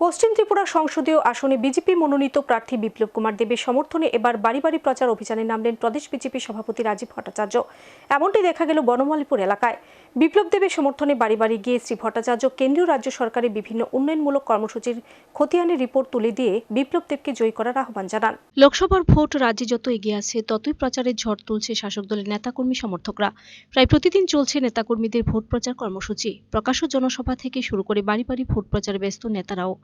পশ্চিম ত্রিপুরা সংসদীয় আসনে বিজেপি মনোনীত প্রার্থী বিপ্লব কুমার দেবের সমর্থনে এবার বাড়ি বাড়ি প্রচার অভিযানে নামলেন প্রদেশ বিজেপি সভাপতি রাজীব ভট্টাচার্য। এমনটি দেখা গেল বনমালীপুর এলাকায়। বিপ্লব দেবের সমর্থনে বাড়ি বাড়ি গিয়ে শ্রী ভট্টাচার্য কেন্দ্রীয় রাজ্য সরকারের বিভিন্ন উন্নয়নমূলক কর্মসূচির খতিয়ানের রিপোর্ট তুলে দিয়ে বিপ্লব দেবকে জয়ী করার আহ্বান জানান। লোকসভার ভোট রাজ্যে যত এগিয়ে আছে ততই প্রচারের ঝড় তুলছে শাসক দলের নেতাকর্মী সমর্থকরা। প্রায় প্রতিদিন চলছে নেতাকর্মীদের ভোট প্রচার কর্মসূচি। প্রকাশ্য জনসভা থেকে শুরু করে বাড়ি বাড়ি ভোট প্রচারে ব্যস্ত নেতারাও।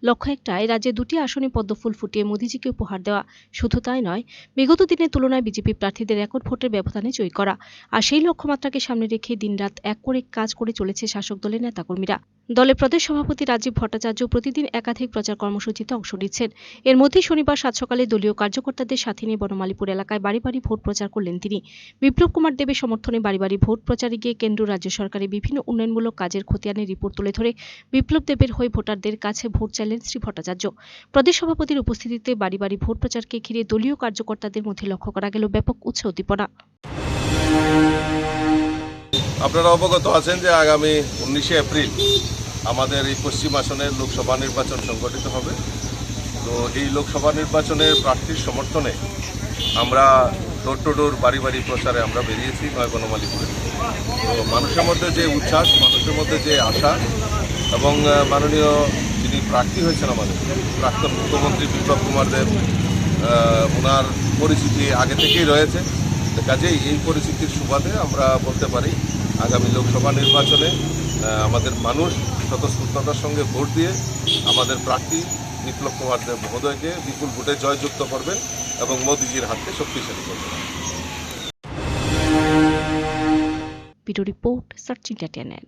লক্ষ্য একটাই, রাজ্যে দুটি আসনে পদ্মফুল ফুটিয়ে মোদিজিকে উপহার দেওয়া। শুধু তাই নয়, বিগত দিনের তুলনায় বিজেপি প্রার্থীদের রেকর্ড ভোটের ব্যবধানে জয়ী করা। আর সেই লক্ষ্যমাত্রাকে সামনে রেখে দিনরাত এক করে কাজ করে চলেছে শাসক দলের নেতাকর্মীরা। দলের প্রদেশ সভাপতি রাজীব ভট্টাচার্য প্রতিদিন একাধিক প্রচার কর্মসূচিতে অংশ নিচ্ছেন। এর মধ্যে শনিবার সাত সকালে দলীয় কার্যকর্তাদের সাথে নিয়ে বনমালীপুর এলাকায় বাড়ি বাড়ি ভোট প্রচার করলেন তিনি। বিপ্লব কুমার দেবের সমর্থনে বাড়ি বাড়ি ভোট প্রচারে গিয়ে কেন্দ্র রাজ্য সরকারের বিভিন্ন উন্নয়নমূলক কাজের খতিয়ানের রিপোর্ট তুলে ধরে বিপ্লব দেবের হয়ে ভোটারদের কাছে ভোট চাইলেন শ্রী ভট্টাচার্য। প্রদেশ সভাপতির উপস্থিতিতে বাড়ি বাড়ি ভোট প্রচারকে ঘিরে দলীয় কার্যকর্তাদের মধ্যে লক্ষ্য করা গেল ব্যাপক উৎসাহ উদ্দীপনা। আপনারা অবগত আছেন যে আগামী 19 এপ্রিল আমাদের এই পশ্চিম আসনের লোকসভা নির্বাচন সংগঠিত হবে। তো এই লোকসভা নির্বাচনের প্রার্থীর সমর্থনে আমরা ডোর টু ডোর বাড়ি বাড়ি প্রচারে আমরা বেরিয়েছি বনমালীপুরে। তো মানুষের মধ্যে যে উচ্ছ্বাস, মানুষের মধ্যে যে আশা এবং মাননীয় যিনি প্রার্থী হয়েছেন আমাদের প্রাক্তন মুখ্যমন্ত্রী বিপ্লব কুমার দেব, ওনার পরিচিতি আগে থেকেই রয়েছে। কাজেই এই পরিস্থিতির সুবাদে আমরা বলতে পারি আগামী লোকসভা নির্বাচনে আমাদের মানুষ স্বতঃস্ফূর্ততার সঙ্গে ভোট দিয়ে আমাদের প্রার্থী বিপ্লব কুমার দেব মহোদয়কে বিপুল ভোটে জয়যুক্ত করবেন এবং মোদিজির হাতকে শক্তিশালী করবেন। Bureau report, search India channel.